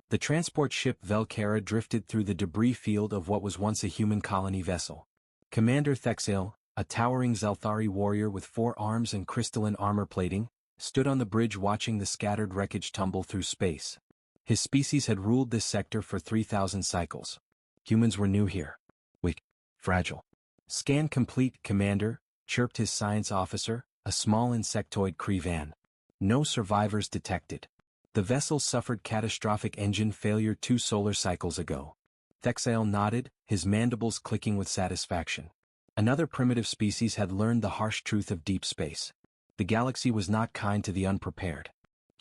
The transport ship Velcara drifted through the debris field of what was once a human colony vessel. Commander Thexail, a towering Zelthari warrior with 4 arms and crystalline armor plating, stood on the bridge watching the scattered wreckage tumble through space. His species had ruled this sector for 3,000 cycles. Humans were new here. Weak. Fragile. Scan complete, Commander, chirped his science officer, a small insectoid Krevan. No survivors detected. The vessel suffered catastrophic engine failure 2 solar cycles ago. Thexail nodded, his mandibles clicking with satisfaction. Another primitive species had learned the harsh truth of deep space. The galaxy was not kind to the unprepared.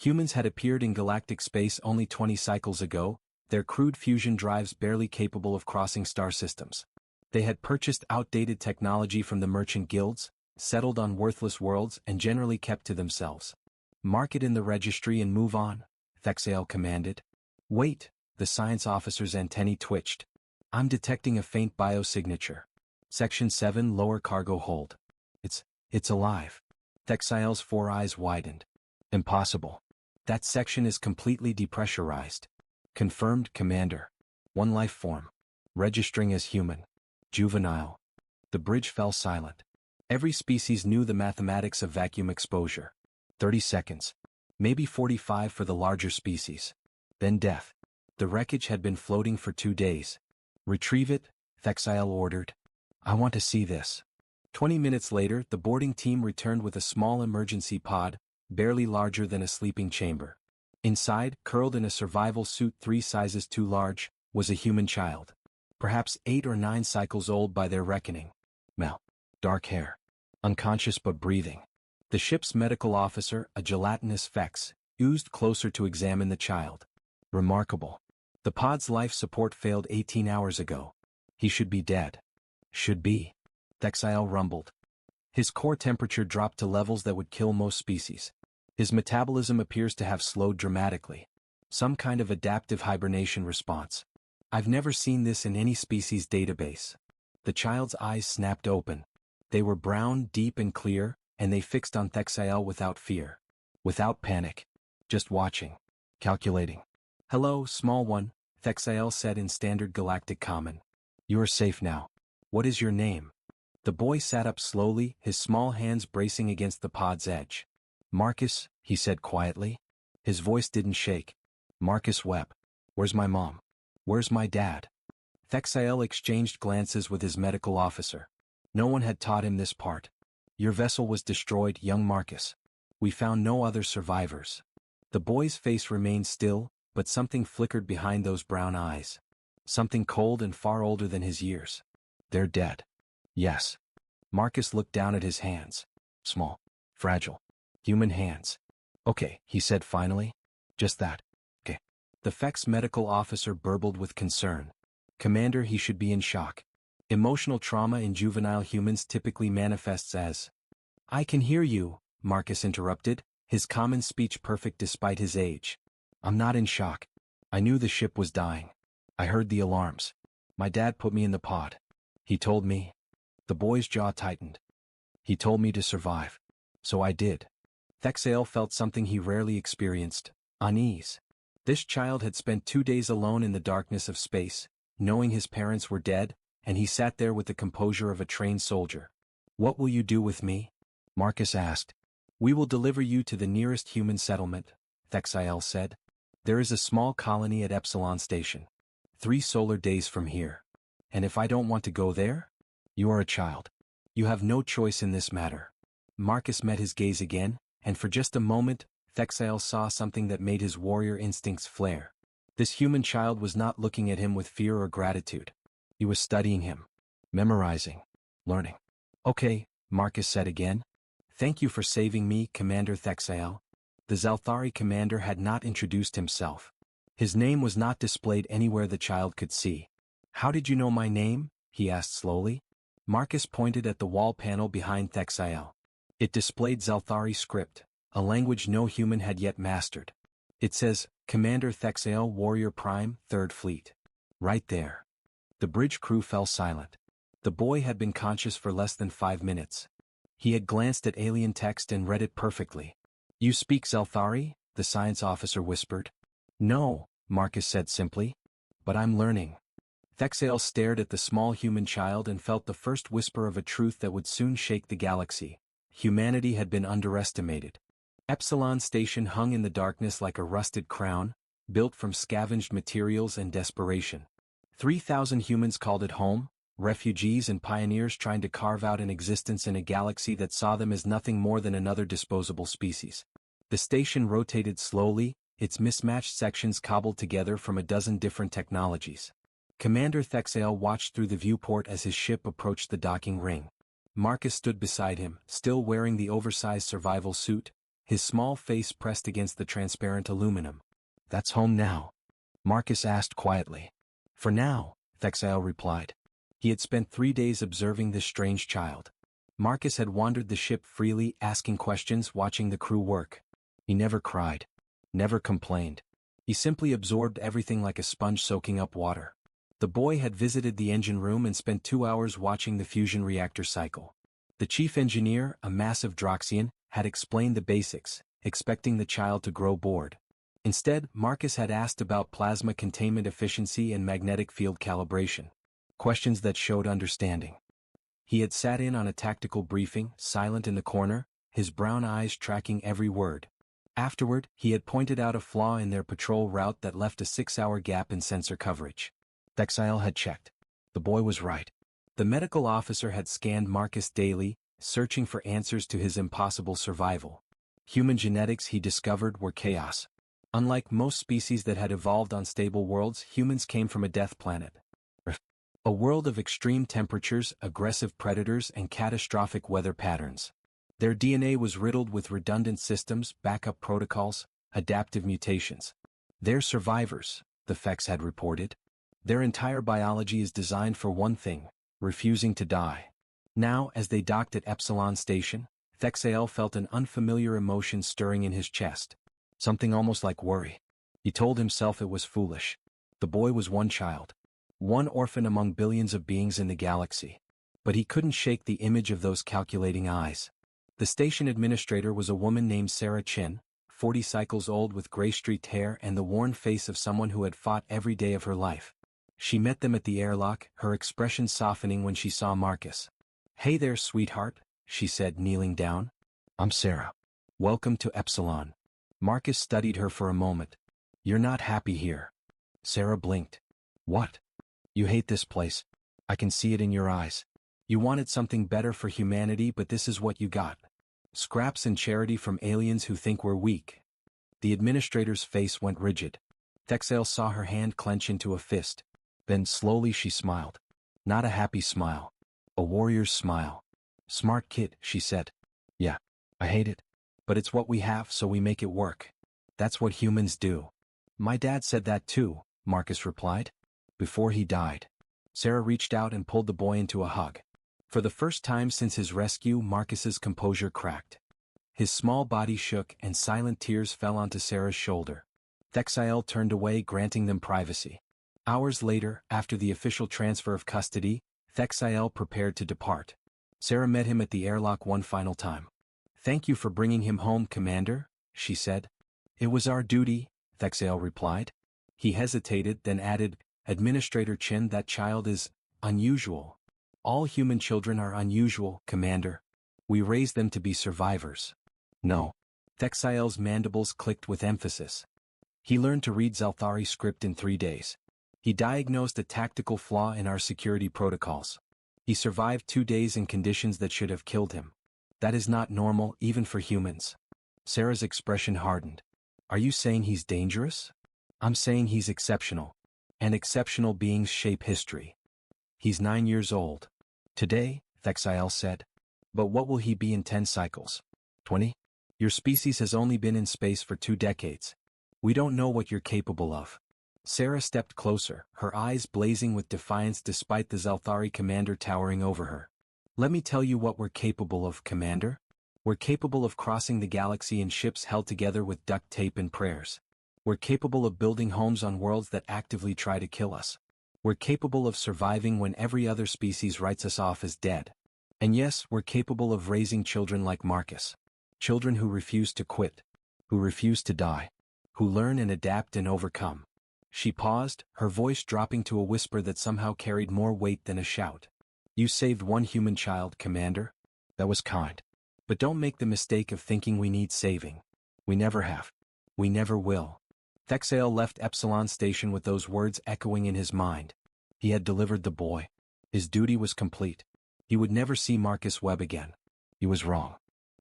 Humans had appeared in galactic space only 20 cycles ago, their crude fusion drives barely capable of crossing star systems. They had purchased outdated technology from the merchant guilds, settled on worthless worlds, and generally kept to themselves. Mark it in the registry and move on, Thexail commanded. Wait, the science officer's antennae twitched. I'm detecting a faint biosignature. Section 7 lower cargo hold. It's alive. Thexail's 4 eyes widened. Impossible. That section is completely depressurized. Confirmed, Commander. 1 life form. Registering as human. Juvenile. The bridge fell silent. Every species knew the mathematics of vacuum exposure. 30 seconds. Maybe 45 for the larger species. Then death. The wreckage had been floating for 2 days. Retrieve it, Thexail ordered. I want to see this. 20 minutes later, the boarding team returned with a small emergency pod, barely larger than a sleeping chamber. Inside, curled in a survival suit 3 sizes too large, was a human child. Perhaps 8 or 9 cycles old by their reckoning. Mel. Dark hair. Unconscious but breathing. The ship's medical officer, a gelatinous Fex, oozed closer to examine the child. Remarkable. The pod's life support failed 18 hours ago. He should be dead. Should be. Thexail rumbled. His core temperature dropped to levels that would kill most species. His metabolism appears to have slowed dramatically. Some kind of adaptive hibernation response. I've never seen this in any species database. The child's eyes snapped open. They were brown, deep and clear, and they fixed on Thexail without fear. Without panic. Just watching. Calculating. Hello, small one, Thexail said in standard galactic common. You are safe now. What is your name? The boy sat up slowly, his small hands bracing against the pod's edge. Marcus, he said quietly. His voice didn't shake. Marcus Webb. Where's my mom? Where's my dad? Thexail exchanged glances with his medical officer. No one had taught him this part. Your vessel was destroyed, young Marcus. We found no other survivors. The boy's face remained still, but something flickered behind those brown eyes. Something cold and far older than his years. They're dead. Yes. Marcus looked down at his hands. Small. Fragile. Human hands. Okay, he said finally. Just that. Okay. The Fex medical officer burbled with concern. Commander, he should be in shock. Emotional trauma in juvenile humans typically manifests as... I can hear you, Marcus interrupted, his common speech perfect despite his age. I'm not in shock. I knew the ship was dying. I heard the alarms. My dad put me in the pod. He told me. The boy's jaw tightened. He told me to survive. So I did. Thexail felt something he rarely experienced, unease. This child had spent 2 days alone in the darkness of space, knowing his parents were dead, and he sat there with the composure of a trained soldier. What will you do with me? Marcus asked. We will deliver you to the nearest human settlement, Thexail said. There is a small colony at Epsilon Station. 3 solar days from here. And if I don't want to go there? You are a child. You have no choice in this matter. Marcus met his gaze again, and for just a moment, Thexail saw something that made his warrior instincts flare. This human child was not looking at him with fear or gratitude. He was studying him. Memorizing. Learning. Okay, Marcus said again. Thank you for saving me, Commander Thexail. The Zelthari commander had not introduced himself. His name was not displayed anywhere the child could see. How did you know my name? He asked slowly. Marcus pointed at the wall panel behind Thexail. It displayed Zelthari script, a language no human had yet mastered. It says, Commander Thexail, Warrior Prime, 3rd Fleet. Right there. The bridge crew fell silent. The boy had been conscious for less than 5 minutes. He had glanced at alien text and read it perfectly. You speak Zelthari? The science officer whispered. No, Marcus said simply. But I'm learning. Thexale stared at the small human child and felt the first whisper of a truth that would soon shake the galaxy. Humanity had been underestimated. Epsilon Station hung in the darkness like a rusted crown, built from scavenged materials and desperation. 3,000 humans called it home, refugees and pioneers trying to carve out an existence in a galaxy that saw them as nothing more than another disposable species. The station rotated slowly, its mismatched sections cobbled together from a dozen different technologies. Commander Thexale watched through the viewport as his ship approached the docking ring. Marcus stood beside him, still wearing the oversized survival suit, his small face pressed against the transparent aluminum. "That's home now?" Marcus asked quietly. "For now," Thexale replied. He had spent 3 days observing this strange child. Marcus had wandered the ship freely, asking questions, watching the crew work. He never cried. Never complained. He simply absorbed everything like a sponge soaking up water. The boy had visited the engine room and spent 2 hours watching the fusion reactor cycle. The chief engineer, a massive Droxian, had explained the basics, expecting the child to grow bored. Instead, Marcus had asked about plasma containment efficiency and magnetic field calibration. Questions that showed understanding. He had sat in on a tactical briefing, silent in the corner, his brown eyes tracking every word. Afterward, he had pointed out a flaw in their patrol route that left a 6-hour gap in sensor coverage. Thexale had checked. The boy was right. The medical officer had scanned Marcus daily, searching for answers to his impossible survival. Human genetics, he discovered, were chaos. Unlike most species that had evolved on stable worlds, humans came from a death planet. A world of extreme temperatures, aggressive predators, and catastrophic weather patterns. Their DNA was riddled with redundant systems, backup protocols, adaptive mutations. They're survivors, the Fex had reported. Their entire biology is designed for one thing: refusing to die. Now, as they docked at Epsilon Station, Thexale felt an unfamiliar emotion stirring in his chest. Something almost like worry. He told himself it was foolish. The boy was one child. One orphan among billions of beings in the galaxy. But he couldn't shake the image of those calculating eyes. The station administrator was a woman named Sarah Chin, 40 cycles old with gray-streaked hair and the worn face of someone who had fought every day of her life. She met them at the airlock, her expression softening when she saw Marcus. "Hey there, sweetheart," she said, kneeling down. "I'm Sarah. Welcome to Epsilon." Marcus studied her for a moment. "You're not happy here." Sarah blinked. "What? You hate this place. I can see it in your eyes. You wanted something better for humanity, but this is what you got. Scraps and charity from aliens who think we're weak." The administrator's face went rigid. Thexale saw her hand clench into a fist. Then slowly she smiled. Not a happy smile. A warrior's smile. "Smart kid," she said. "Yeah, I hate it. But it's what we have, so we make it work. That's what humans do." "My dad said that too," Marcus replied. "Before he died." Sarah reached out and pulled the boy into a hug. For the first time since his rescue, Marcus's composure cracked. His small body shook and silent tears fell onto Sarah's shoulder. Thexale turned away, granting them privacy. Hours later, after the official transfer of custody, Thexale prepared to depart. Sarah met him at the airlock one final time. "Thank you for bringing him home, Commander," she said. "It was our duty," Thexale replied. He hesitated, then added, "Administrator Chin, that child is unusual." "All human children are unusual, Commander. We raise them to be survivors." "No." Thexale's mandibles clicked with emphasis. He learned to read Zelthari script in 3 days. He diagnosed a tactical flaw in our security protocols. He survived 2 days in conditions that should have killed him. That is not normal, even for humans. Sarah's expression hardened. "Are you saying he's dangerous?" "I'm saying he's exceptional. And exceptional beings shape history." "He's 9 years old. Today," Thexale said. "But what will he be in 10 cycles? 20? Your species has only been in space for 2 decades. We don't know what you're capable of." Sarah stepped closer, her eyes blazing with defiance despite the Zelthari commander towering over her. "Let me tell you what we're capable of, Commander. We're capable of crossing the galaxy in ships held together with duct tape and prayers. We're capable of building homes on worlds that actively try to kill us. We're capable of surviving when every other species writes us off as dead. And yes, we're capable of raising children like Marcus. Children who refuse to quit. Who refuse to die. Who learn and adapt and overcome. She paused, her voice dropping to a whisper that somehow carried more weight than a shout. You saved one human child, Commander. That was kind. But don't make the mistake of thinking we need saving. We never have. We never will. Thexael left Epsilon Station with those words echoing in his mind. He had delivered the boy. His duty was complete. He would never see Marcus Webb again. He was wrong.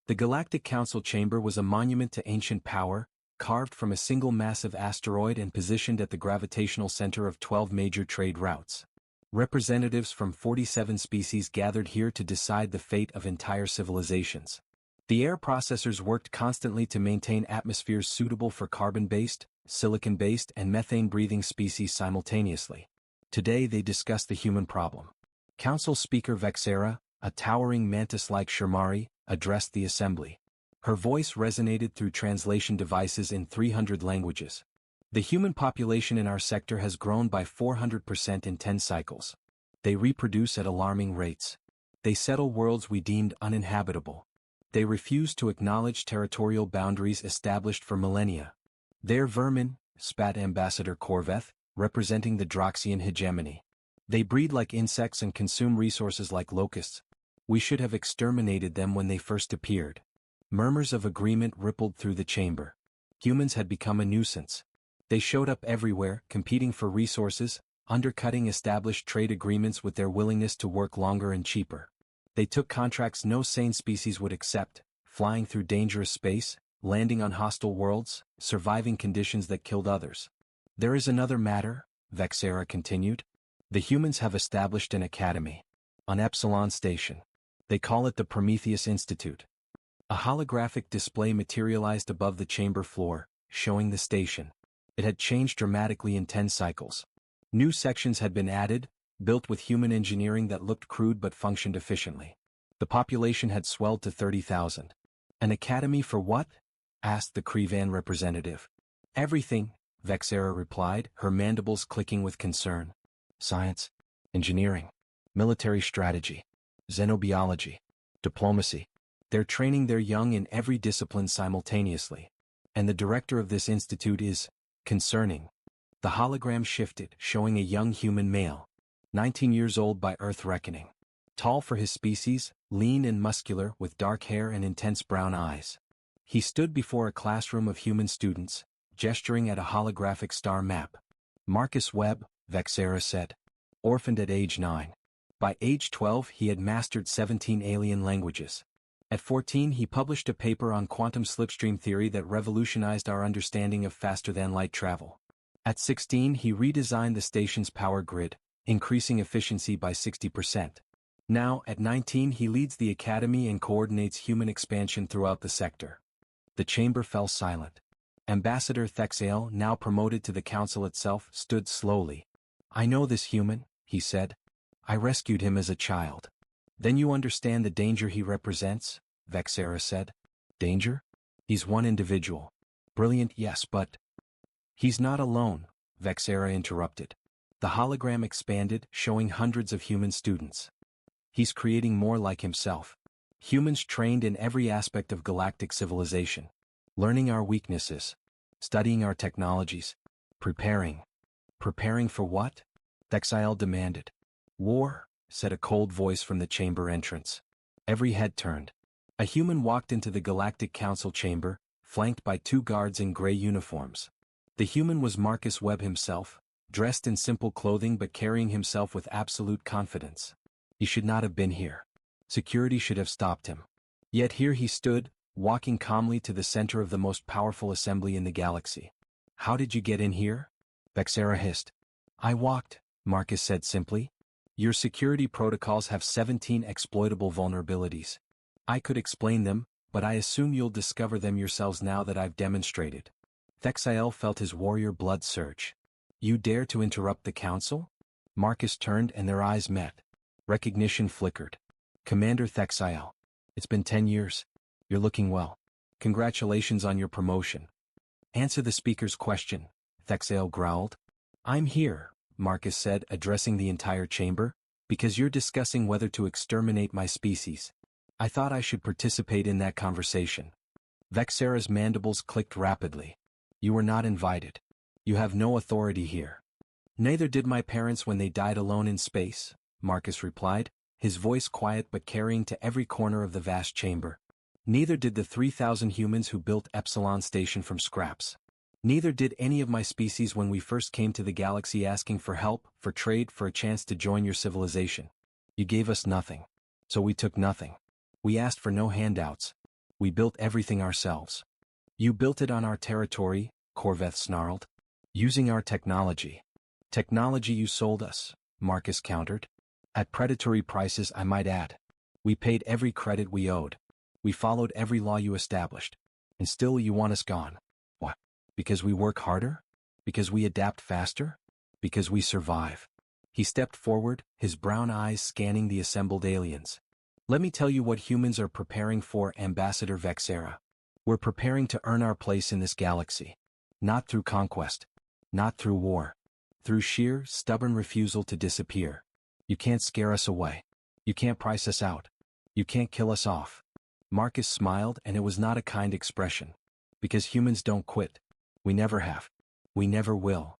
The Galactic Council chamber was a monument to ancient power, carved from a single massive asteroid and positioned at the gravitational center of 12 major trade routes. Representatives from 47 species gathered here to decide the fate of entire civilizations. The air processors worked constantly to maintain atmospheres suitable for carbon-based, silicon-based, and methane-breathing species simultaneously. Today they discussed the human problem. Council Speaker Vexera, a towering mantis-like Shermari, addressed the assembly. Her voice resonated through translation devices in 300 languages. The human population in our sector has grown by 400% in 10 cycles. They reproduce at alarming rates. They settle worlds we deemed uninhabitable. They refuse to acknowledge territorial boundaries established for millennia. They're vermin, spat Ambassador Korveth, representing the Droxian hegemony. They breed like insects and consume resources like locusts. We should have exterminated them when they first appeared. Murmurs of agreement rippled through the chamber. Humans had become a nuisance. They showed up everywhere, competing for resources, undercutting established trade agreements with their willingness to work longer and cheaper. They took contracts no sane species would accept, flying through dangerous space, landing on hostile worlds, surviving conditions that killed others. There is another matter, Vexera continued. The humans have established an academy. On Epsilon Station. They call it the Prometheus Institute. A holographic display materialized above the chamber floor, showing the station. It had changed dramatically in 10 cycles. New sections had been added, built with human engineering that looked crude but functioned efficiently. The population had swelled to 30,000. An academy for what? Asked the Krevan representative. Everything, Vexera replied, her mandibles clicking with concern. Science, engineering, military strategy, xenobiology, diplomacy. They're training their young in every discipline simultaneously. And the director of this institute is concerning. The hologram shifted, showing a young human male, 19 years old by Earth reckoning. Tall for his species, lean and muscular with dark hair and intense brown eyes. He stood before a classroom of human students, gesturing at a holographic star map. Marcus Webb, Vexera said. Orphaned at age 9. By age 12 he had mastered 17 alien languages. At 14 he published a paper on quantum slipstream theory that revolutionized our understanding of faster-than-light travel. At 16 he redesigned the station's power grid, increasing efficiency by 60%. Now, at 19 he leads the academy and coordinates human expansion throughout the sector. The chamber fell silent. Ambassador Thexael, now promoted to the council itself, stood slowly. I know this human, he said. I rescued him as a child. Then you understand the danger he represents? Vexera said. Danger? He's one individual. Brilliant, yes, but... He's not alone, Vexera interrupted. The hologram expanded, showing hundreds of human students. He's creating more like himself. Humans trained in every aspect of galactic civilization. Learning our weaknesses. Studying our technologies. Preparing. Preparing for what? Thexael demanded. War, said a cold voice from the chamber entrance. Every head turned. A human walked into the Galactic Council chamber, flanked by 2 guards in gray uniforms. The human was Marcus Webb himself, dressed in simple clothing but carrying himself with absolute confidence. He should not have been here. Security should have stopped him. Yet here he stood, walking calmly to the center of the most powerful assembly in the galaxy. How did you get in here? Vexera hissed. I walked, Marcus said simply. Your security protocols have 17 exploitable vulnerabilities. I could explain them, but I assume you'll discover them yourselves now that I've demonstrated. Thexael felt his warrior blood surge. You dare to interrupt the council? Marcus turned and their eyes met. Recognition flickered. Commander Thexael. It's been 10 years. You're looking well. Congratulations on your promotion. Answer the speaker's question, Thexael growled. I'm here, Marcus said, addressing the entire chamber, because you're discussing whether to exterminate my species. I thought I should participate in that conversation. Vexera's mandibles clicked rapidly. You were not invited. You have no authority here. Neither did my parents when they died alone in space, Marcus replied, his voice quiet but carrying to every corner of the vast chamber. Neither did the 3,000 humans who built Epsilon Station from scraps. Neither did any of my species when we first came to the galaxy asking for help, for trade, for a chance to join your civilization. You gave us nothing. So we took nothing. We asked for no handouts. We built everything ourselves. You built it on our territory, Corveth snarled. Using our technology. Technology you sold us, Marcus countered. At predatory prices, I might add. We paid every credit we owed. We followed every law you established. And still you want us gone. What? Because we work harder? Because we adapt faster? Because we survive? He stepped forward, his brown eyes scanning the assembled aliens. Let me tell you what humans are preparing for, Ambassador Vexera. We're preparing to earn our place in this galaxy. Not through conquest. Not through war. Through sheer, stubborn refusal to disappear. You can't scare us away. You can't price us out. You can't kill us off. Marcus smiled, and it was not a kind expression. Because humans don't quit. We never have. We never will.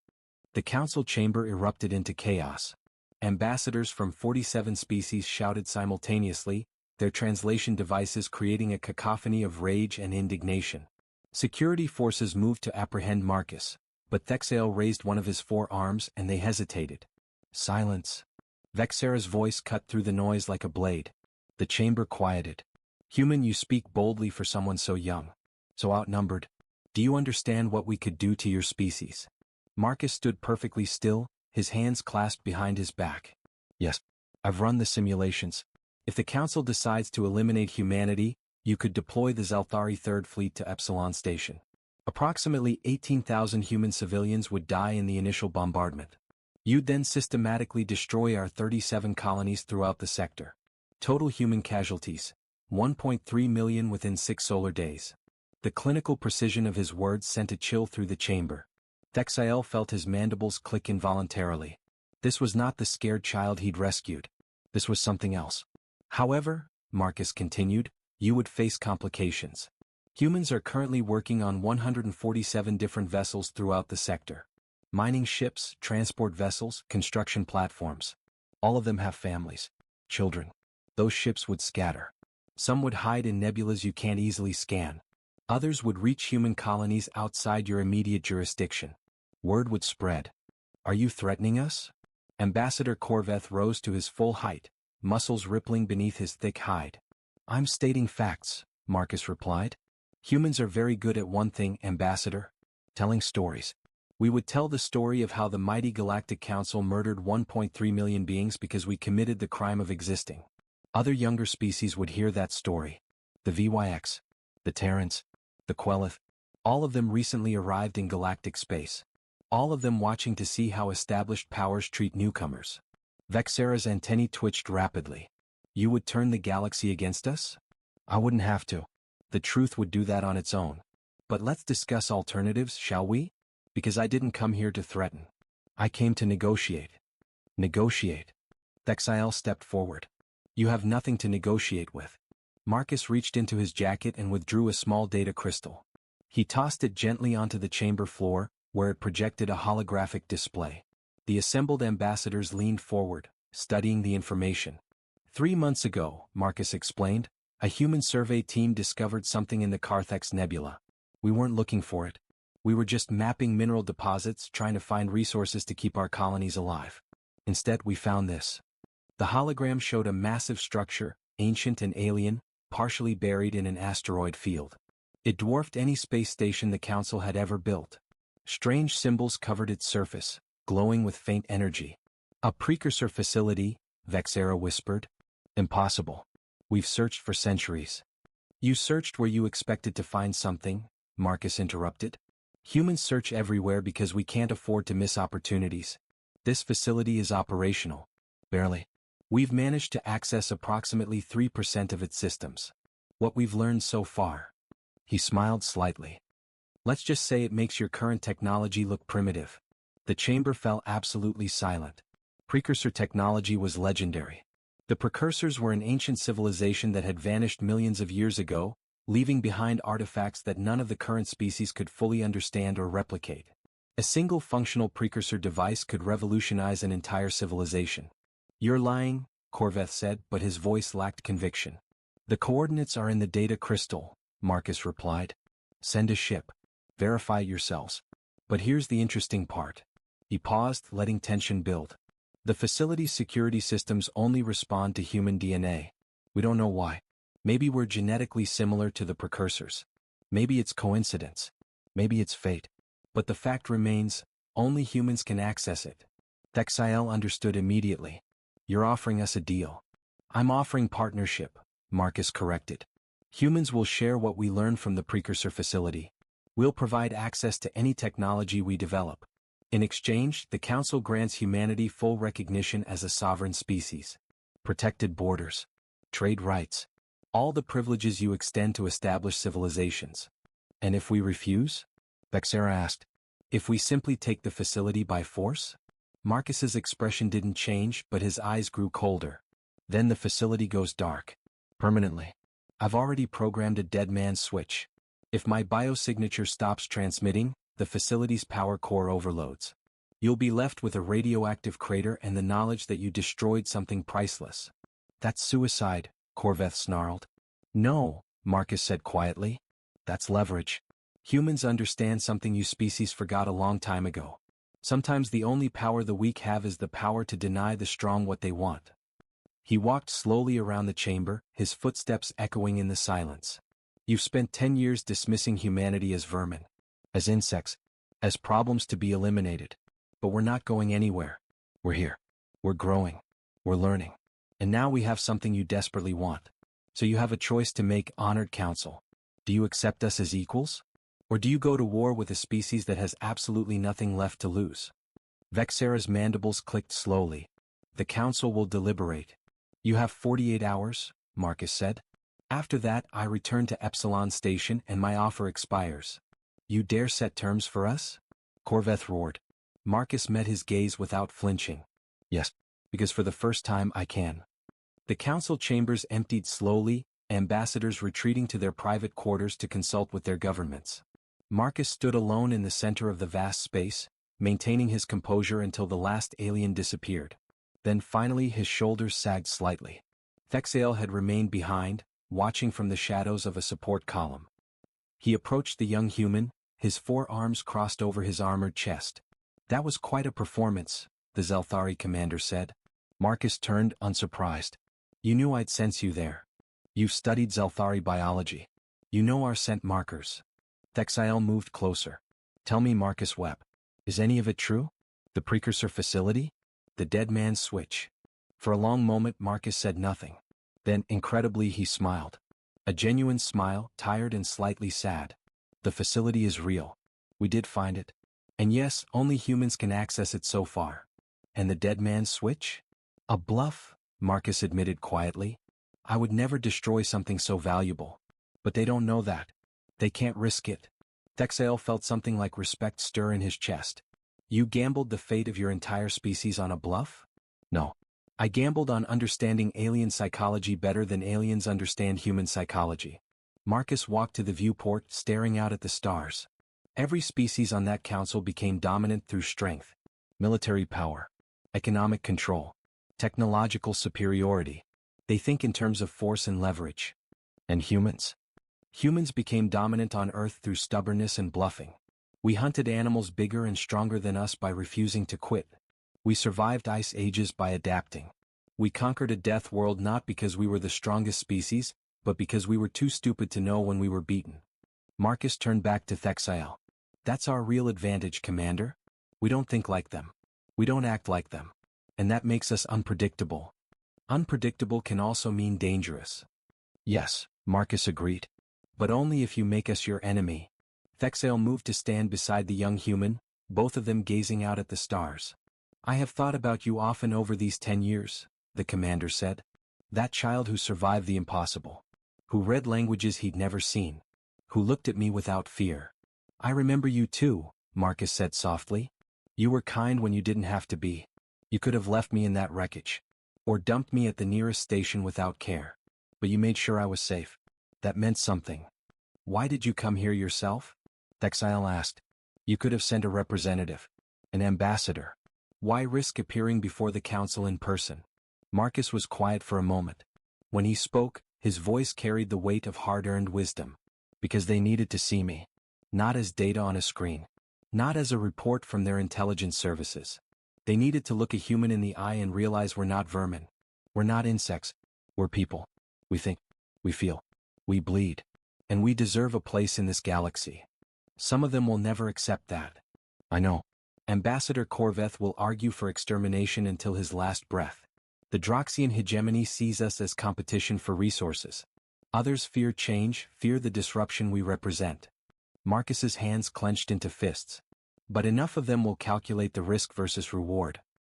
The council chamber erupted into chaos. Ambassadors from 47 species shouted simultaneously, their translation devices creating a cacophony of rage and indignation. Security forces moved to apprehend Marcus, but Thexael raised one of his 4 arms and they hesitated. Silence. Vexera's voice cut through the noise like a blade. The chamber quieted. Human, you speak boldly for someone so young, so outnumbered. Do you understand what we could do to your species? Marcus stood perfectly still, his hands clasped behind his back. Yes, I've run the simulations. If the Council decides to eliminate humanity, you could deploy the Zelthari Third Fleet to Epsilon Station. Approximately 18,000 human civilians would die in the initial bombardment. You'd then systematically destroy our 37 colonies throughout the sector. Total human casualties, 1.3 million within 6 solar days. The clinical precision of his words sent a chill through the chamber. Thexael felt his mandibles click involuntarily. This was not the scared child he'd rescued. This was something else. However, Marcus continued, you would face complications. Humans are currently working on 147 different vessels throughout the sector. Mining ships, transport vessels, construction platforms. All of them have families, children. Those ships would scatter. Some would hide in nebulas you can't easily scan. Others would reach human colonies outside your immediate jurisdiction. Word would spread. Are you threatening us? Ambassador Corveth rose to his full height, muscles rippling beneath his thick hide. I'm stating facts, Marcus replied. Humans are very good at one thing, Ambassador. Telling stories. We would tell the story of how the mighty Galactic Council murdered 1.3 million beings because we committed the crime of existing. Other younger species would hear that story. The VYX, the Terrans, the Quelith, all of them recently arrived in galactic space. All of them watching to see how established powers treat newcomers. Vexera's antennae twitched rapidly. You would turn the galaxy against us? I wouldn't have to. The truth would do that on its own. But let's discuss alternatives, shall we? Because I didn't come here to threaten. I came to negotiate. Negotiate. Thexael stepped forward. You have nothing to negotiate with. Marcus reached into his jacket and withdrew a small data crystal. He tossed it gently onto the chamber floor, where it projected a holographic display. The assembled ambassadors leaned forward, studying the information. 3 months ago, Marcus explained, a human survey team discovered something in the Carthex Nebula. We weren't looking for it. We were just mapping mineral deposits, trying to find resources to keep our colonies alive. Instead, we found this. The hologram showed a massive structure, ancient and alien, partially buried in an asteroid field. It dwarfed any space station the Council had ever built. Strange symbols covered its surface, glowing with faint energy. A precursor facility, Vexera whispered. Impossible. We've searched for centuries. You searched where you expected to find something, Marcus interrupted. Humans search everywhere because we can't afford to miss opportunities. This facility is operational. Barely. We've managed to access approximately 3% of its systems. What we've learned so far. He smiled slightly. Let's just say it makes your current technology look primitive. The chamber fell absolutely silent. Precursor technology was legendary. The precursors were an ancient civilization that had vanished millions of years ago, leaving behind artifacts that none of the current species could fully understand or replicate. A single functional precursor device could revolutionize an entire civilization. You're lying, Corveth said, but his voice lacked conviction. The coordinates are in the data crystal, Marcus replied. Send a ship. Verify yourselves. But here's the interesting part. He paused, letting tension build. The facility's security systems only respond to human DNA. We don't know why. Maybe we're genetically similar to the precursors. Maybe it's coincidence. Maybe it's fate. But the fact remains, only humans can access it. Thexael understood immediately. You're offering us a deal. I'm offering partnership, Marcus corrected. Humans will share what we learn from the precursor facility. We'll provide access to any technology we develop. In exchange, the Council grants humanity full recognition as a sovereign species. Protected borders. Trade rights. All the privileges you extend to established civilizations. And if we refuse? Vexera asked. If we simply take the facility by force? Marcus's expression didn't change, but his eyes grew colder. Then the facility goes dark. Permanently. I've already programmed a dead man's switch. If my biosignature stops transmitting, the facility's power core overloads. You'll be left with a radioactive crater and the knowledge that you destroyed something priceless. That's suicide, Corveth snarled. No, Marcus said quietly. That's leverage. Humans understand something you species forgot a long time ago. Sometimes the only power the weak have is the power to deny the strong what they want. He walked slowly around the chamber, his footsteps echoing in the silence. You've spent 10 years dismissing humanity as vermin, as insects, as problems to be eliminated. But we're not going anywhere. We're here. We're growing. We're learning. And now we have something you desperately want. So you have a choice to make, honored council. Do you accept us as equals? Or do you go to war with a species that has absolutely nothing left to lose? Vexera's mandibles clicked slowly. The council will deliberate. You have 48 hours, Marcus said. After that, I return to Epsilon Station and my offer expires. You dare set terms for us? Corveth roared. Marcus met his gaze without flinching. Yes, because for the first time I can. The council chambers emptied slowly, ambassadors retreating to their private quarters to consult with their governments. Marcus stood alone in the center of the vast space, maintaining his composure until the last alien disappeared. Then finally his shoulders sagged slightly. Thexael had remained behind, watching from the shadows of a support column. He approached the young human, his forearms crossed over his armored chest. That was quite a performance, the Zelthari commander said. Marcus turned, unsurprised. You knew I'd sense you there. You've studied Zelthari biology. You know our scent markers. Thexael moved closer. Tell me, Marcus Webb. Is any of it true? The precursor facility? The dead man's switch? For a long moment Marcus said nothing. Then, incredibly, he smiled. A genuine smile, tired and slightly sad. The facility is real. We did find it. And yes, only humans can access it so far. And the dead man's switch? A bluff, Marcus admitted quietly. I would never destroy something so valuable. But they don't know that. They can't risk it. Thexael felt something like respect stir in his chest. You gambled the fate of your entire species on a bluff? No. I gambled on understanding alien psychology better than aliens understand human psychology. Marcus walked to the viewport, staring out at the stars. Every species on that council became dominant through strength, military power, economic control, technological superiority. They think in terms of force and leverage. And humans? Humans became dominant on Earth through stubbornness and bluffing. We hunted animals bigger and stronger than us by refusing to quit. We survived ice ages by adapting. We conquered a death world not because we were the strongest species, but because we were too stupid to know when we were beaten. Marcus turned back to Thexael. That's our real advantage, Commander. We don't think like them. We don't act like them. And that makes us unpredictable. Unpredictable can also mean dangerous. Yes, Marcus agreed. But only if you make us your enemy. Thexael moved to stand beside the young human, both of them gazing out at the stars. I have thought about you often over these 10 years, the commander said. That child who survived the impossible. Who read languages he'd never seen. Who looked at me without fear. I remember you too, Marcus said softly. You were kind when you didn't have to be. You could have left me in that wreckage. Or dumped me at the nearest station without care. But you made sure I was safe. That meant something. Why did you come here yourself? Thexael asked. You could have sent a representative. An ambassador. Why risk appearing before the council in person? Marcus was quiet for a moment. When he spoke, his voice carried the weight of hard-earned wisdom. Because they needed to see me. Not as data on a screen. Not as a report from their intelligence services. They needed to look a human in the eye and realize we're not vermin. We're not insects. We're people. We think. We feel. We bleed. And we deserve a place in this galaxy. Some of them will never accept that. I know. Ambassador Corveth will argue for extermination until his last breath. The Droxian hegemony sees us as competition for resources. Others fear change, fear the disruption we represent. Marcus's hands clenched into fists. But enough of them will calculate the risk versus reward.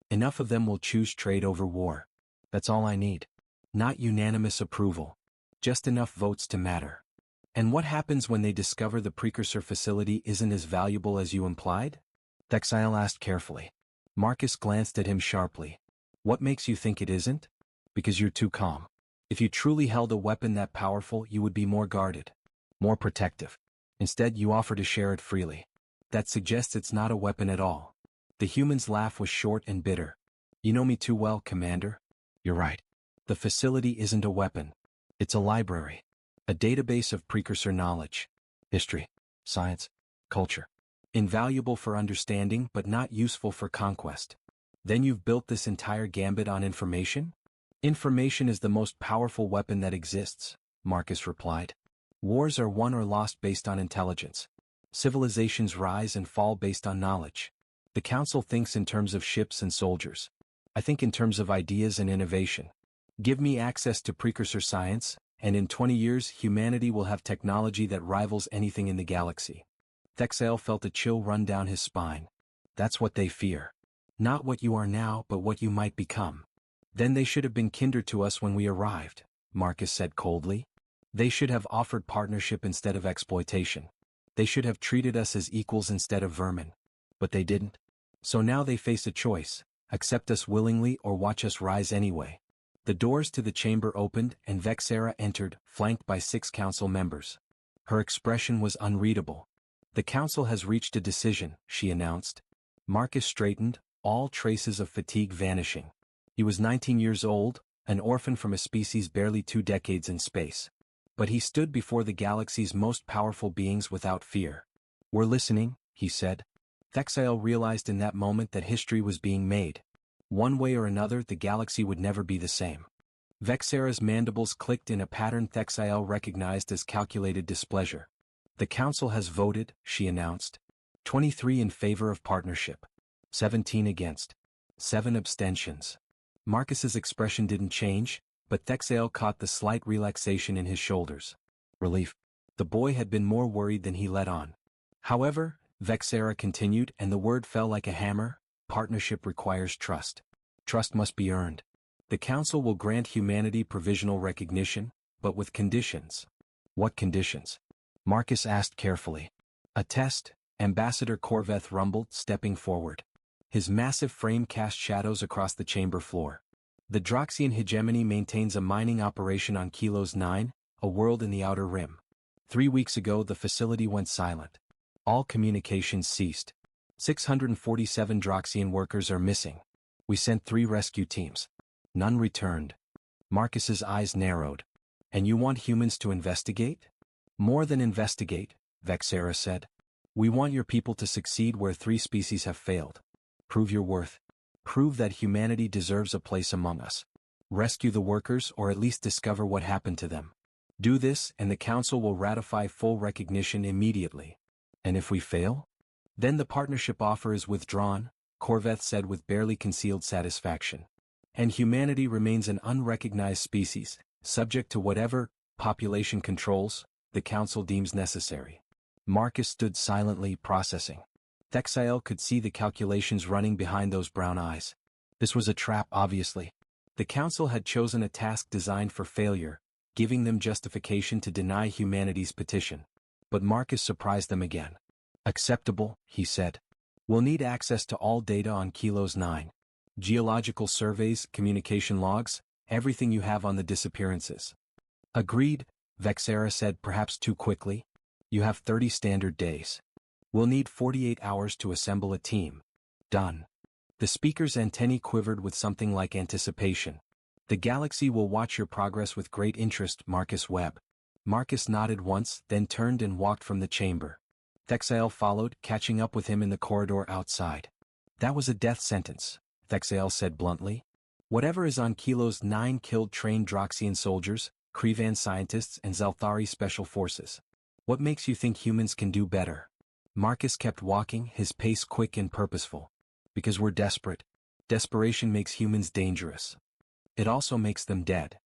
Enough of them will choose trade over war. That's all I need. Not unanimous approval. Just enough votes to matter. And what happens when they discover the precursor facility isn't as valuable as you implied? Thexile asked carefully. Marcus glanced at him sharply. What makes you think it isn't? Because you're too calm. If you truly held a weapon that powerful, you would be more guarded. More protective. Instead, you offer to share it freely. That suggests it's not a weapon at all. The human's laugh was short and bitter. You know me too well, Commander. You're right. The facility isn't a weapon. It's a library. A database of precursor knowledge. History. Science. Culture. Invaluable for understanding but not useful for conquest. Then you've built this entire gambit on information? Information is the most powerful weapon that exists, Marcus replied. Wars are won or lost based on intelligence. Civilizations rise and fall based on knowledge. The Council thinks in terms of ships and soldiers. I think in terms of ideas and innovation. Give me access to precursor science, and in 20 years humanity will have technology that rivals anything in the galaxy. Thexale felt a chill run down his spine. That's what they fear. Not what you are now, but what you might become. Then they should have been kinder to us when we arrived, Marcus said coldly. They should have offered partnership instead of exploitation. They should have treated us as equals instead of vermin. But they didn't. So now they face a choice, accept us willingly or watch us rise anyway. The doors to the chamber opened and Vexera entered, flanked by 6 council members. Her expression was unreadable. The council has reached a decision, she announced. Marcus straightened, all traces of fatigue vanishing. He was 19 years old, an orphan from a species barely 2 decades in space. But he stood before the galaxy's most powerful beings without fear. We're listening, he said. Thexile realized in that moment that history was being made. One way or another, the galaxy would never be the same. Vexera's mandibles clicked in a pattern Thexile recognized as calculated displeasure. The council has voted, she announced. 23 in favor of partnership. 17 against. 7 abstentions. Marcus's expression didn't change, but Thexale caught the slight relaxation in his shoulders. Relief. The boy had been more worried than he let on. However, Vexera continued, and the word fell like a hammer, partnership requires trust. Trust must be earned. The Council will grant humanity provisional recognition, but with conditions. What conditions? Marcus asked carefully. A test, Ambassador Corveth rumbled, stepping forward. His massive frame cast shadows across the chamber floor. The Droxian hegemony maintains a mining operation on Kilos 9, a world in the Outer Rim. 3 weeks ago the facility went silent. All communications ceased. 647 Droxian workers are missing. We sent 3 rescue teams. None returned. Marcus's eyes narrowed. And you want humans to investigate? More than investigate, Vexera said. We want your people to succeed where 3 species have failed. Prove your worth. Prove that humanity deserves a place among us. Rescue the workers or at least discover what happened to them. Do this and the Council will ratify full recognition immediately. And if we fail? Then the partnership offer is withdrawn, Corveth said with barely concealed satisfaction. And humanity remains an unrecognized species, subject to whatever population controls the Council deems necessary. Marcus stood silently, processing. Thexile could see the calculations running behind those brown eyes. This was a trap, obviously. The Council had chosen a task designed for failure, giving them justification to deny humanity's petition. But Marcus surprised them again. Acceptable, he said. We'll need access to all data on Kilos 9. Geological surveys, communication logs, everything you have on the disappearances. Agreed, Vexera said perhaps too quickly. You have 30 standard days. We'll need 48 hours to assemble a team. Done. The speaker's antennae quivered with something like anticipation. The galaxy will watch your progress with great interest, Marcus Webb. Marcus nodded once, then turned and walked from the chamber. Thexael followed, catching up with him in the corridor outside. That was a death sentence, Thexael said bluntly. Whatever is on Kilos 9 killed trained Droxian soldiers, Krevan scientists and Zelthari special forces. What makes you think humans can do better? Marcus kept walking, his pace quick and purposeful. Because we're desperate. Desperation makes humans dangerous. It also makes them dead.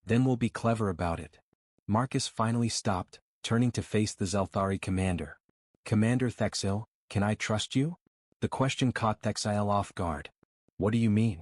Then we'll be clever about it. Marcus finally stopped, turning to face the Zelthari commander. Commander Thexael, can I trust you? The question caught Thexael off guard. What do you mean?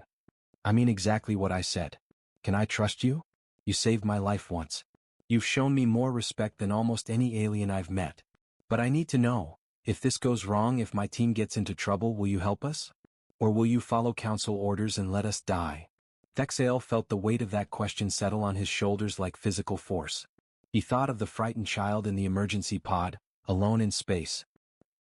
I mean exactly what I said. Can I trust you? You saved my life once. You've shown me more respect than almost any alien I've met. But I need to know, if this goes wrong, if my team gets into trouble, will you help us? Or will you follow council orders and let us die? Thexael felt the weight of that question settle on his shoulders like physical force. He thought of the frightened child in the emergency pod, alone in space.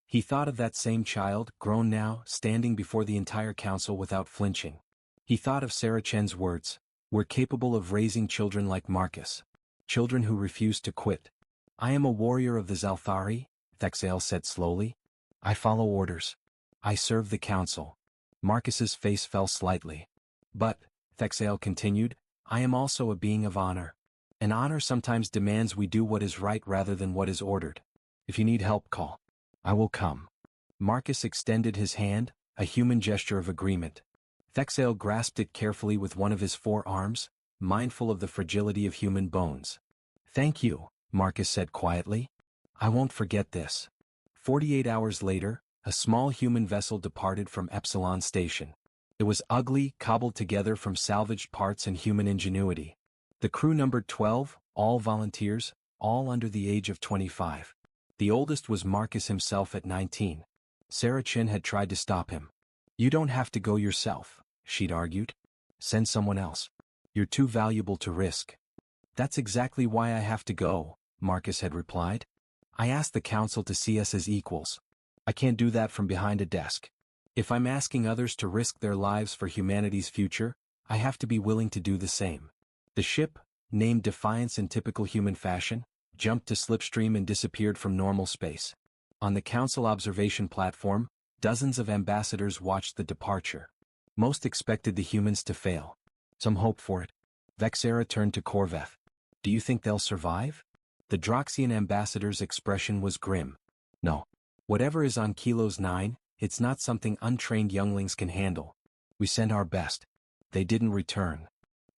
He thought of that same child, grown now, standing before the entire council without flinching. He thought of Sarah Chen's words, "We're capable of raising children like Marcus. Children who refuse to quit." I am a warrior of the Zelthari, Thexael said slowly. I follow orders. I serve the council. Marcus's face fell slightly. But, Thexael continued, I am also a being of honor. And honor sometimes demands we do what is right rather than what is ordered. If you need help, call. I will come. Marcus extended his hand, a human gesture of agreement. Thexael grasped it carefully with one of his forearms, mindful of the fragility of human bones. Thank you, Marcus said quietly. I won't forget this. 48 hours later, a small human vessel departed from Epsilon Station. It was ugly, cobbled together from salvaged parts and human ingenuity. The crew numbered 12, all volunteers, all under the age of 25. The oldest was Marcus himself at 19. Sarah Chen had tried to stop him. You don't have to go yourself, she'd argued. Send someone else. You're too valuable to risk. That's exactly why I have to go, Marcus had replied. I asked the council to see us as equals. I can't do that from behind a desk. If I'm asking others to risk their lives for humanity's future, I have to be willing to do the same. The ship, named Defiance in typical human fashion, jumped to slipstream and disappeared from normal space. On the council observation platform, dozens of ambassadors watched the departure. Most expected the humans to fail. Some hoped for it. Vexera turned to Corveth. Do you think they'll survive? The Droxian ambassador's expression was grim. No. Whatever is on Kilos 9, it's not something untrained younglings can handle. We sent our best. They didn't return.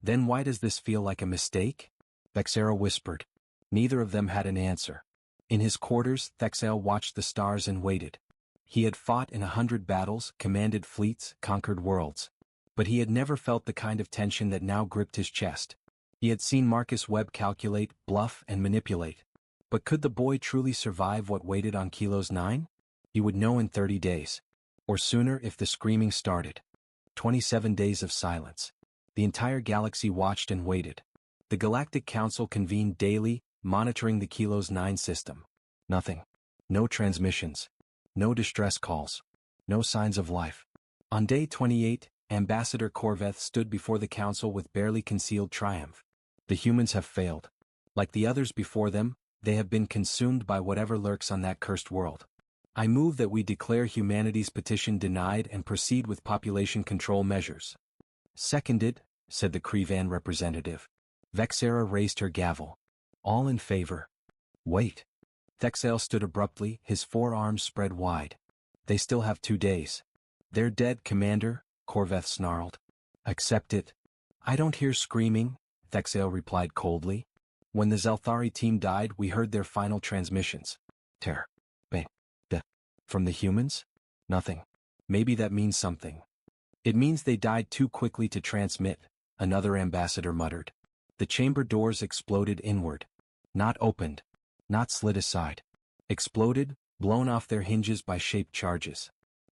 Then why does this feel like a mistake? Vexera whispered. Neither of them had an answer. In his quarters, Thexael watched the stars and waited. He had fought in 100 battles, commanded fleets, conquered worlds. But he had never felt the kind of tension that now gripped his chest. He had seen Marcus Webb calculate, bluff, and manipulate. But could the boy truly survive what waited on Kilos 9? He would know in 30 days. Or sooner if the screaming started. 27 days of silence. The entire galaxy watched and waited. The Galactic Council convened daily, monitoring the Kilos 9 system. Nothing. No transmissions. No distress calls. No signs of life. On day 28, Ambassador Corveth stood before the Council with barely concealed triumph. The humans have failed. Like the others before them, they have been consumed by whatever lurks on that cursed world. I move that we declare humanity's petition denied and proceed with population control measures. Seconded, said the Krevan representative. Vexera raised her gavel. All in favor. Wait. Thexael stood abruptly, his forearms spread wide. They still have 2 days. They're dead, Commander, Corveth snarled. Accept it. I don't hear screaming, Thexael replied coldly. When the Zelthari team died, we heard their final transmissions. Terror. From the humans? Nothing. Maybe that means something. It means they died too quickly to transmit, another ambassador muttered. The chamber doors exploded inward. Not opened. Not slid aside. Exploded, blown off their hinges by shaped charges.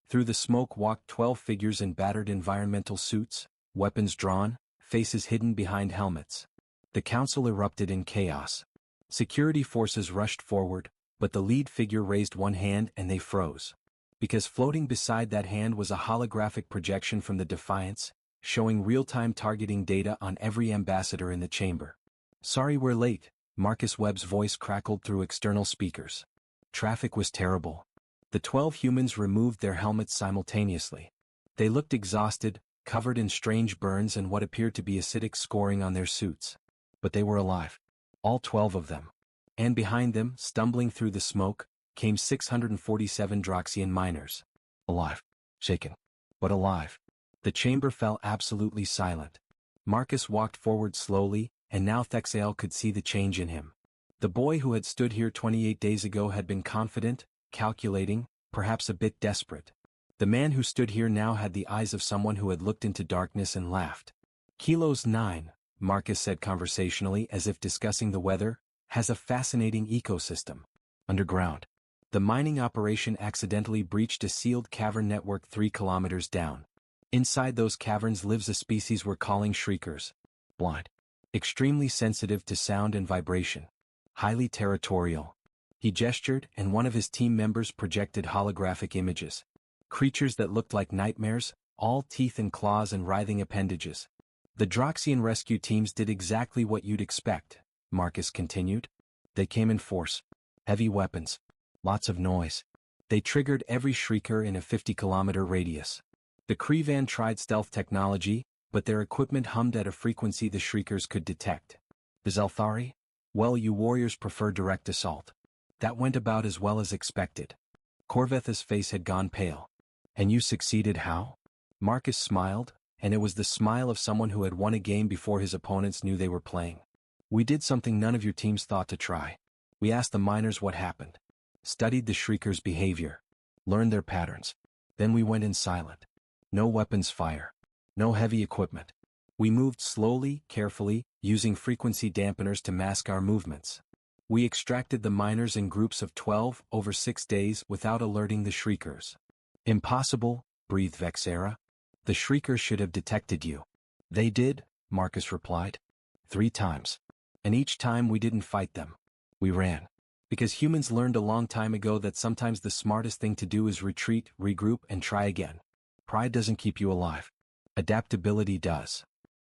Through the smoke walked 12 figures in battered environmental suits, weapons drawn, faces hidden behind helmets. The council erupted in chaos. Security forces rushed forward, but the lead figure raised one hand and they froze. Because floating beside that hand was a holographic projection from the Defiance, showing real-time targeting data on every ambassador in the chamber. "Sorry we're late," Marcus Webb's voice crackled through external speakers. Traffic was terrible. The 12 humans removed their helmets simultaneously. They looked exhausted, covered in strange burns and what appeared to be acidic scoring on their suits. But they were alive. All 12 of them. And behind them, stumbling through the smoke, came 647 Droxian miners. Alive. Shaken. But alive. The chamber fell absolutely silent. Marcus walked forward slowly, and now Thexael could see the change in him. The boy who had stood here 28 days ago had been confident, calculating, perhaps a bit desperate. The man who stood here now had the eyes of someone who had looked into darkness and laughed. "Kilos 9, Marcus said conversationally as if discussing the weather, has a fascinating ecosystem. Underground. The mining operation accidentally breached a sealed cavern network 3 kilometers down. Inside those caverns lives a species we're calling shriekers. Blind. Extremely sensitive to sound and vibration. Highly territorial." He gestured, and one of his team members projected holographic images. Creatures that looked like nightmares, all teeth and claws and writhing appendages. "The Droxian rescue teams did exactly what you'd expect," Marcus continued. "They came in force. Heavy weapons. Lots of noise. They triggered every shrieker in a 50-kilometer radius. The Krevan tried stealth technology, but their equipment hummed at a frequency the shriekers could detect. The Zelthari? Well, you warriors prefer direct assault. That went about as well as expected." Corvetha's face had gone pale. "And you succeeded how?" Marcus smiled, and it was the smile of someone who had won a game before his opponents knew they were playing. "We did something none of your teams thought to try. We asked the miners what happened. Studied the shriekers' behavior. Learned their patterns. Then we went in silent. No weapons fire. No heavy equipment. We moved slowly, carefully, using frequency dampeners to mask our movements. We extracted the miners in groups of 12 over 6 days without alerting the shriekers." "Impossible," breathed Vexera. "The shriekers should have detected you." "They did," Marcus replied. 3 times. And each time we didn't fight them. We ran. Because humans learned a long time ago that sometimes the smartest thing to do is retreat, regroup, and try again. Pride doesn't keep you alive. Adaptability does.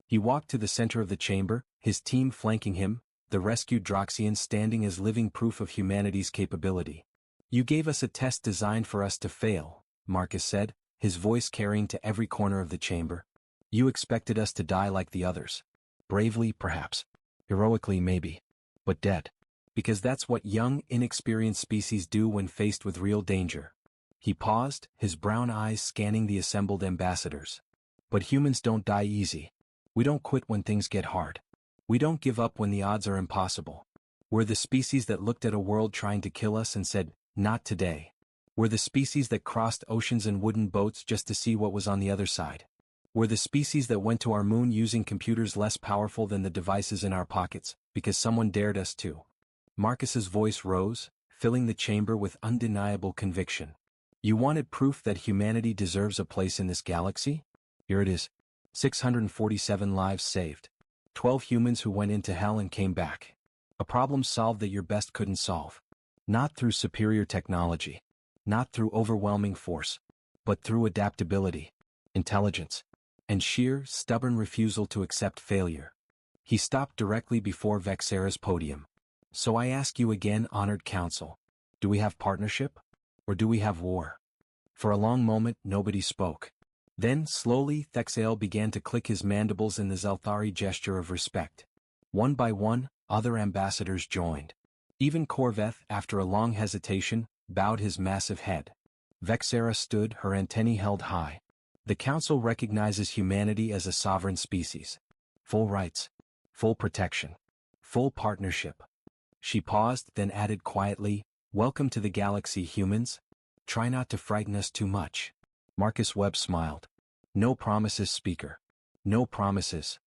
He walked to the center of the chamber, his team flanking him, the rescued Droxians standing as living proof of humanity's capability. "You gave us a test designed for us to fail," Marcus said, his voice carrying to every corner of the chamber. "You expected us to die like the others. Bravely, perhaps. Heroically, maybe. But dead. Because that's what young, inexperienced species do when faced with real danger." He paused, his brown eyes scanning the assembled ambassadors. "But humans don't die easy. We don't quit when things get hard. We don't give up when the odds are impossible. We're the species that looked at a world trying to kill us and said, 'Not today.' We're the species that crossed oceans in wooden boats just to see what was on the other side. We're the species that went to our moon using computers less powerful than the devices in our pockets, because someone dared us to." Marcus's voice rose, filling the chamber with undeniable conviction. "You wanted proof that humanity deserves a place in this galaxy? Here it is. 647 lives saved. 12 humans who went into hell and came back. A problem solved that your best couldn't solve. Not through superior technology. Not through overwhelming force. But through adaptability, intelligence, and sheer, stubborn refusal to accept failure." He stopped directly before Vexera's podium. "So I ask you again, honored council. Do we have partnership? Or do we have war?" For a long moment nobody spoke. Then, slowly, Thexael began to click his mandibles in the Zelthari gesture of respect. One by one, other ambassadors joined. Even Corveth, after a long hesitation, bowed his massive head. Vexera stood, her antennae held high. "The Council recognizes humanity as a sovereign species. Full rights. Full protection. Full partnership." She paused, then added quietly, "Welcome to the galaxy, humans. Try not to frighten us too much." Marcus Webb smiled. "No promises, Speaker. No promises."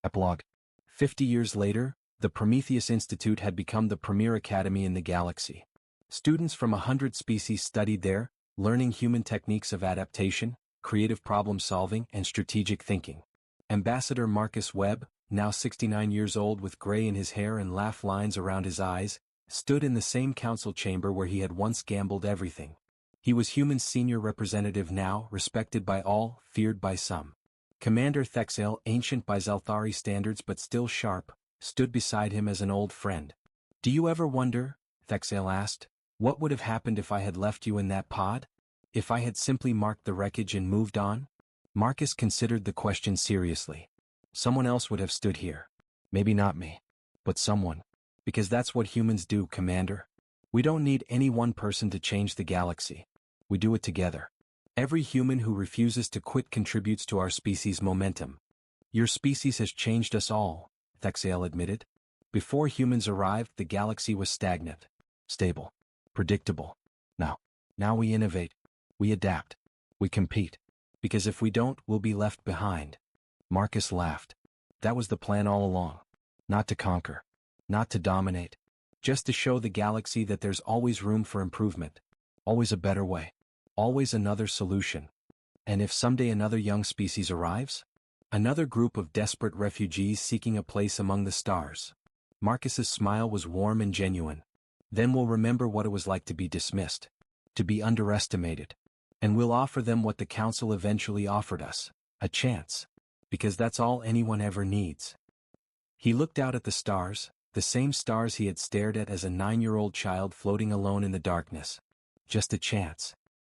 Epilogue. 50 years later, the Prometheus Institute had become the premier academy in the galaxy. Students from 100 species studied there, learning human techniques of adaptation, creative problem-solving, and strategic thinking. Ambassador Marcus Webb, now 69 years old with gray in his hair and laugh lines around his eyes, stood in the same council chamber where he had once gambled everything. He was human's senior representative now, respected by all, feared by some. Commander Thexale, ancient by Zelthari standards but still sharp, stood beside him as an old friend. "Do you ever wonder," Thexale asked, "what would have happened if I had left you in that pod? If I had simply marked the wreckage and moved on?" Marcus considered the question seriously. "Someone else would have stood here. Maybe not me. But someone. Because that's what humans do, Commander. We don't need any one person to change the galaxy. We do it together. Every human who refuses to quit contributes to our species' momentum. Your species has changed us all," Thexale admitted. "Before humans arrived, the galaxy was stagnant, stable, predictable. Now we innovate, we adapt, we compete. Because if we don't, we'll be left behind." Marcus laughed. "That was the plan all along. Not to conquer, not to dominate, just to show the galaxy that there's always room for improvement, always a better way, always another solution. And if someday another young species arrives? Another group of desperate refugees seeking a place among the stars." Marcus's smile was warm and genuine. "Then we'll remember what it was like to be dismissed, to be underestimated. And we'll offer them what the Council eventually offered us, a chance. Because that's all anyone ever needs." He looked out at the stars, the same stars he had stared at as a 9-year-old child floating alone in the darkness. Just a chance.